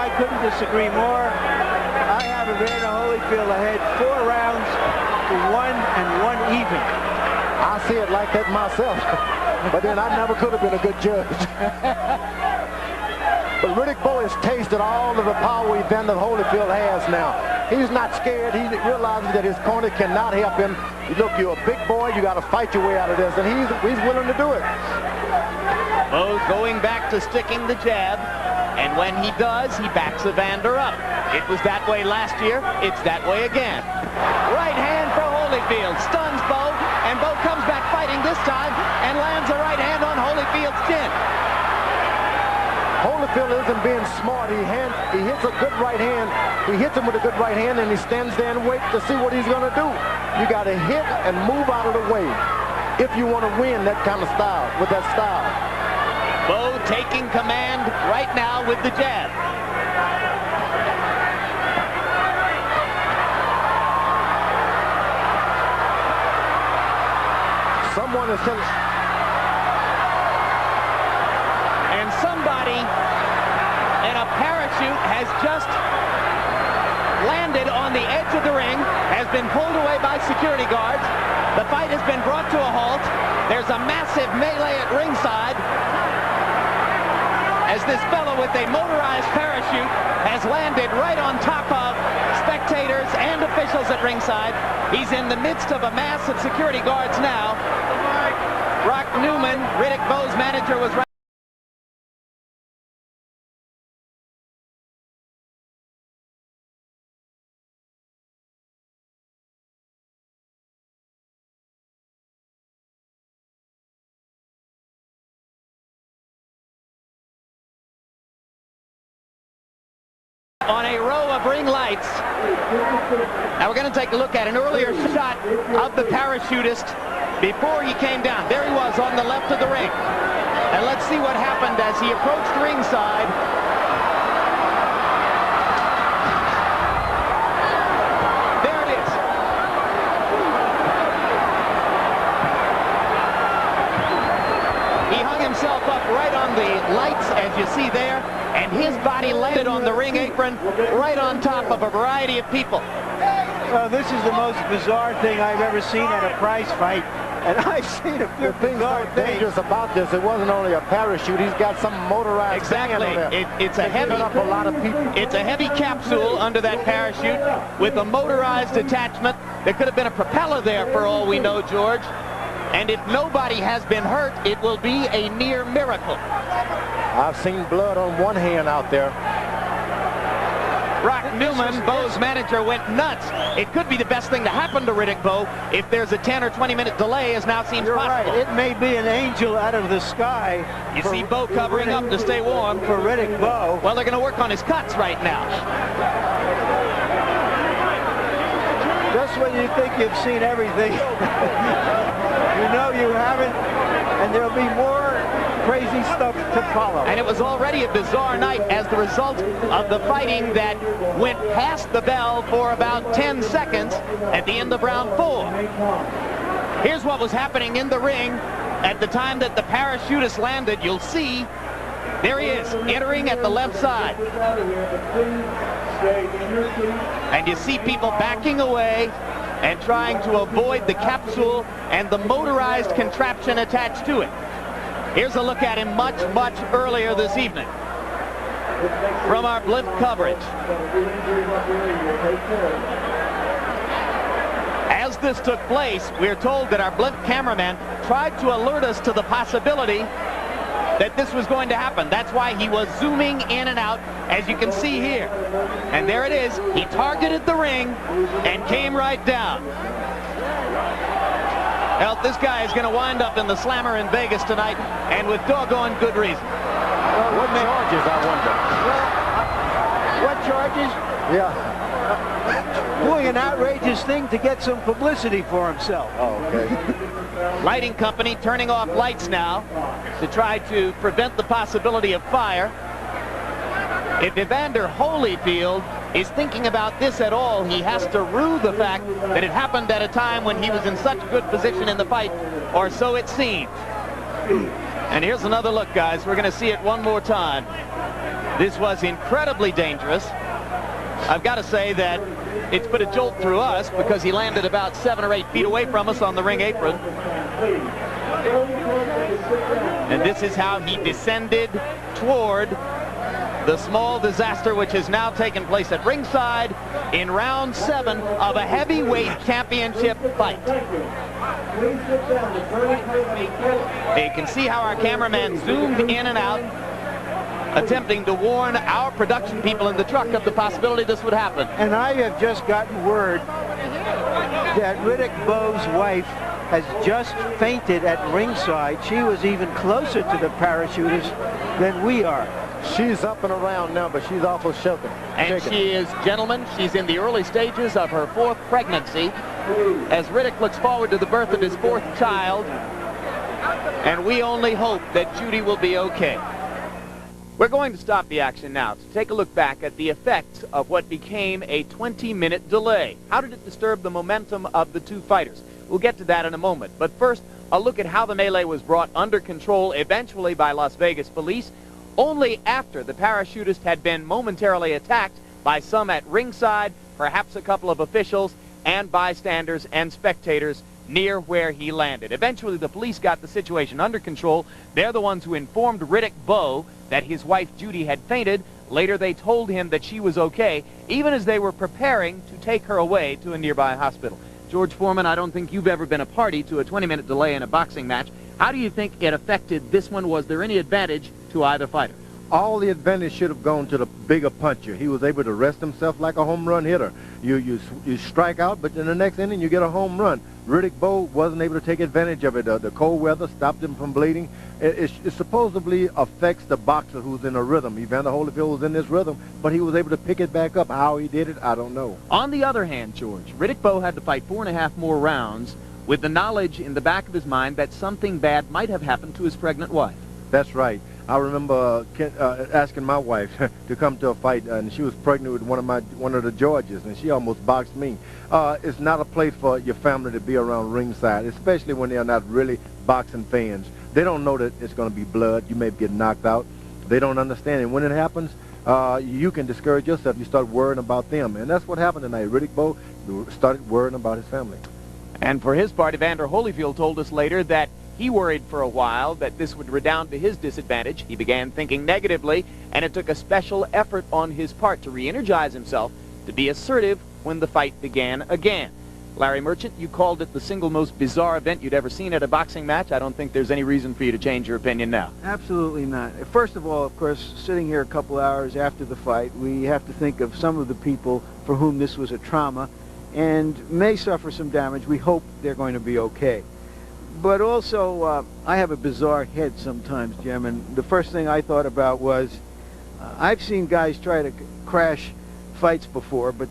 I couldn't disagree more. I have Evander Holyfield ahead 4 rounds to 1 and 1 even. I see it like that myself, but then I never could have been a good judge. But Riddick Bowe has tasted all of the power Evander Holyfield has now. He's not scared. He realizes that his corner cannot help him. Look, you're a big boy. You got to fight your way out of this, and he's willing to do it. Bowe's going back to sticking the jab, and when he does, he backs Evander up. It was that way last year. It's that way again. Right hand for Holyfield. Stuns Bowe, and Bowe comes back fighting this time and lands a right hand on Holyfield's chin. Holyfield isn't being smart. He hits a good right hand. He hits him with a good right hand, and he stands there and waits to see what he's going to do. You got to hit and move out of the way if you want to win that kind of style, with that style. Bowe taking command right now with the jab. Someone is telling... And somebody in a parachute has just landed on the edge of the ring, has been pulled away by security guards. The fight has been brought to a halt. There's a massive melee at ringside as this fellow with a motorized parachute has landed right on top of spectators and officials at ringside. He's in the midst of a mass of security guards now. Brock Newman, Riddick Bowe's manager, was right. On a row of ring lights. Now we're going to take a look at an earlier shot of the parachutist before he came down. There he was on the left of the ring. And let's see what happened as he approached ringside. There it is. He hung himself up right on the lights, as you see there. And his body landed on the ring apron right on top of a variety of people. Well, this is the most bizarre thing I've ever seen at a prize fight. And I've seen a few bizarre things. Dangerous about this, it wasn't only a parachute. He's got some motorized exactly. It's a heavy, up a lot of people. It's a heavy capsule under that parachute with a motorized attachment. There could have been a propeller there for all we know, George. And if nobody has been hurt, it will be a near miracle. I've seen blood on one hand out there. Brock Newman, Bowe's manager, went nuts. It could be the best thing to happen to Riddick Bowe if there's a 10 or 20 minute delay, as now seems possible. Right. It may be an angel out of the sky. You see Bowe covering up to stay warm. For Riddick Bowe. Well, they're going to work on his cuts right now. Just when you think you've seen everything, you know you haven't, and there'll be more crazy stuff to follow. And it was already a bizarre night as the result of the fighting that went past the bell for about 10 seconds at the end of round 4. Here's what was happening in the ring at the time that the parachutist landed. You'll see, there he is, entering at the left side. And you see people backing away and trying to avoid the capsule and the motorized contraption attached to it. Here's a look at him much, much earlier this evening from our blimp coverage. As this took place, we're told that our blimp cameraman tried to alert us to the possibility that this was going to happen. That's why he was zooming in and out, as you can see here. And there it is. He targeted the ring and came right down. Well, this guy is going to wind up in the Slammer in Vegas tonight, and with doggone good reason. Well, what charges, I wonder? What charges? Yeah. Doing an outrageous thing to get some publicity for himself. Oh, okay. Lighting company turning off lights now to try to prevent the possibility of fire. If Evander Holyfield is thinking about this at all, he has to rue the fact that it happened at a time when he was in such good position in the fight, or so it seems. And here's another look, guys. We're going to see it one more time. This was incredibly dangerous. I've got to say that it's put a jolt through us because he landed about 7 or 8 feet away from us on the ring apron. And this is how he descended toward the small disaster which has now taken place at ringside in round 7 of a heavyweight championship fight. You can see how our cameraman zoomed in and out, attempting to warn our production people in the truck of the possibility this would happen. And I have just gotten word that Riddick Bowe's wife has just fainted at ringside. She was even closer to the parachuters than we are. She's up and around now, but she's awful shaken. And she is, gentlemen, she's in the early stages of her 4th pregnancy as Riddick looks forward to the birth of his 4th child. And we only hope that Judy will be okay. We're going to stop the action now to take a look back at the effects of what became a 20-minute delay. How did it disturb the momentum of the two fighters? We'll get to that in a moment. But first, a look at how the melee was brought under control eventually by Las Vegas police, only after the parachutist had been momentarily attacked by some at ringside, perhaps a couple of officials, and bystanders and spectators near where he landed. Eventually, the police got the situation under control. They're the ones who informed Riddick Bowe that his wife Judy had fainted. Later, they told him that she was okay, even as they were preparing to take her away to a nearby hospital. George Foreman, I don't think you've ever been a party to a 20-minute delay in a boxing match. How do you think it affected this one? Was there any advantage to either fighter? All the advantage should have gone to the bigger puncher. He was able to rest himself like a home run hitter. You strike out, but in the next inning you get a home run. Riddick Bowe wasn't able to take advantage of it. The cold weather stopped him from bleeding. It supposedly affects the boxer who's in a rhythm. Evander Holyfield was in this rhythm, but he was able to pick it back up. How he did it, I don't know. On the other hand, George, Riddick Bowe had to fight 4.5 more rounds with the knowledge in the back of his mind that something bad might have happened to his pregnant wife. That's right. I remember asking my wife to come to a fight, and she was pregnant with one of the Georges, and she almost boxed me. It's not a place for your family to be around ringside, especially when they're not really boxing fans. They don't know that it's going to be blood. You may get knocked out. They don't understand, and when it happens, you can discourage yourself. You start worrying about them, and that's what happened tonight. Riddick Bowe started worrying about his family. And for his part, Evander Holyfield told us later that he worried for a while that this would redound to his disadvantage. He began thinking negatively, and it took a special effort on his part to re-energize himself, to be assertive when the fight began again. Larry Merchant, you called it the single most bizarre event you'd ever seen at a boxing match. I don't think there's any reason for you to change your opinion now. Absolutely not. First of all, of course, sitting here a couple hours after the fight, we have to think of some of the people for whom this was a trauma and may suffer some damage. We hope they're going to be okay. But also, I have a bizarre head sometimes, Jim, and the first thing I thought about was, I've seen guys try to crash fights before, but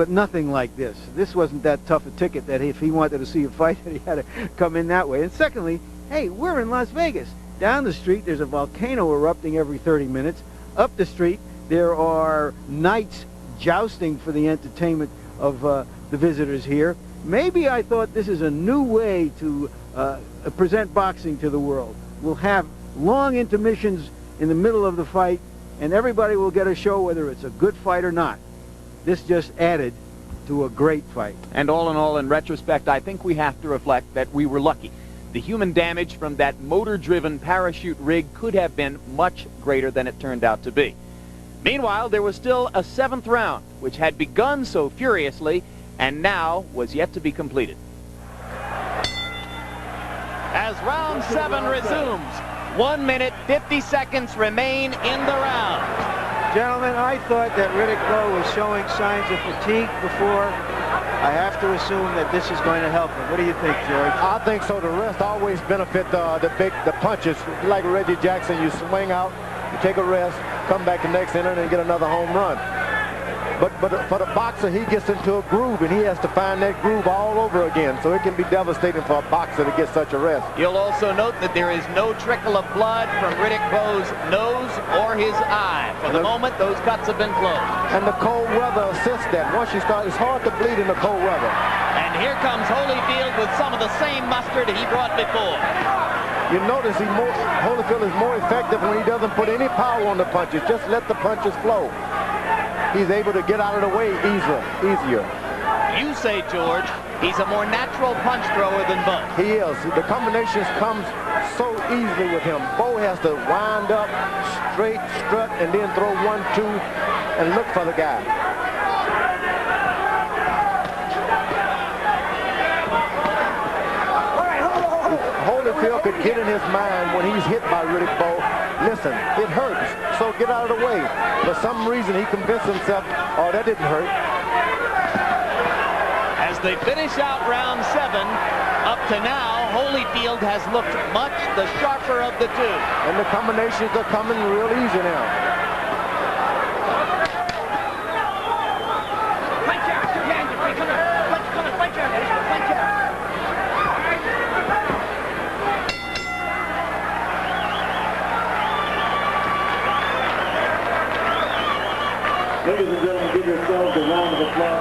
nothing like this. This wasn't that tough a ticket that if he wanted to see a fight, that he had to come in that way. And secondly, hey, we're in Las Vegas. Down the street, there's a volcano erupting every 30 minutes. Up the street, there are knights jousting for the entertainment of the visitors here. Maybe I thought this is a new way to present boxing to the world. We'll have long intermissions in the middle of the fight, and everybody will get a show whether it's a good fight or not. This just added to a great fight. And all in all, in retrospect, I think we have to reflect that we were lucky. The human damage from that motor-driven parachute rig could have been much greater than it turned out to be. Meanwhile, there was still a 7th round, which had begun so furiously and now was yet to be completed. As round 7 resumes, 1 minute, 50 seconds remain in the round. Gentlemen, I thought that Riddick Bowe was showing signs of fatigue before. I have to assume that this is going to help him. What do you think, George? I think so. The rest always benefit the punches. Like Reggie Jackson, you swing out, you take a rest, come back the next inning and get another home run. But for the boxer, he gets into a groove, and he has to find that groove all over again. So it can be devastating for a boxer to get such a rest. You'll also note that there is no trickle of blood from Riddick Bowe's nose or his eye. For the moment, those cuts have been closed. And the cold weather assists that. Once you start, it's hard to bleed in the cold weather. And here comes Holyfield with some of the same mustard he brought before. You notice Holyfield is more effective when he doesn't put any power on the punches. Just let the punches flow. He's able to get out of the way easier. You say, George, he's a more natural punch thrower than Bo. He is. The combinations come so easily with him. Bo has to wind up, straight, strut, and then throw 1-2 and look for the guy. Holyfield could get in his mind when he's hit by Riddick Bowe. Listen, it hurts, so get out of the way. For some reason, he convinced himself, oh, that didn't hurt. As they finish out round 7, up to now, Holyfield has looked much the sharper of the two. And the combinations are coming real easy now. Ladies and gentlemen, give yourselves a round of applause.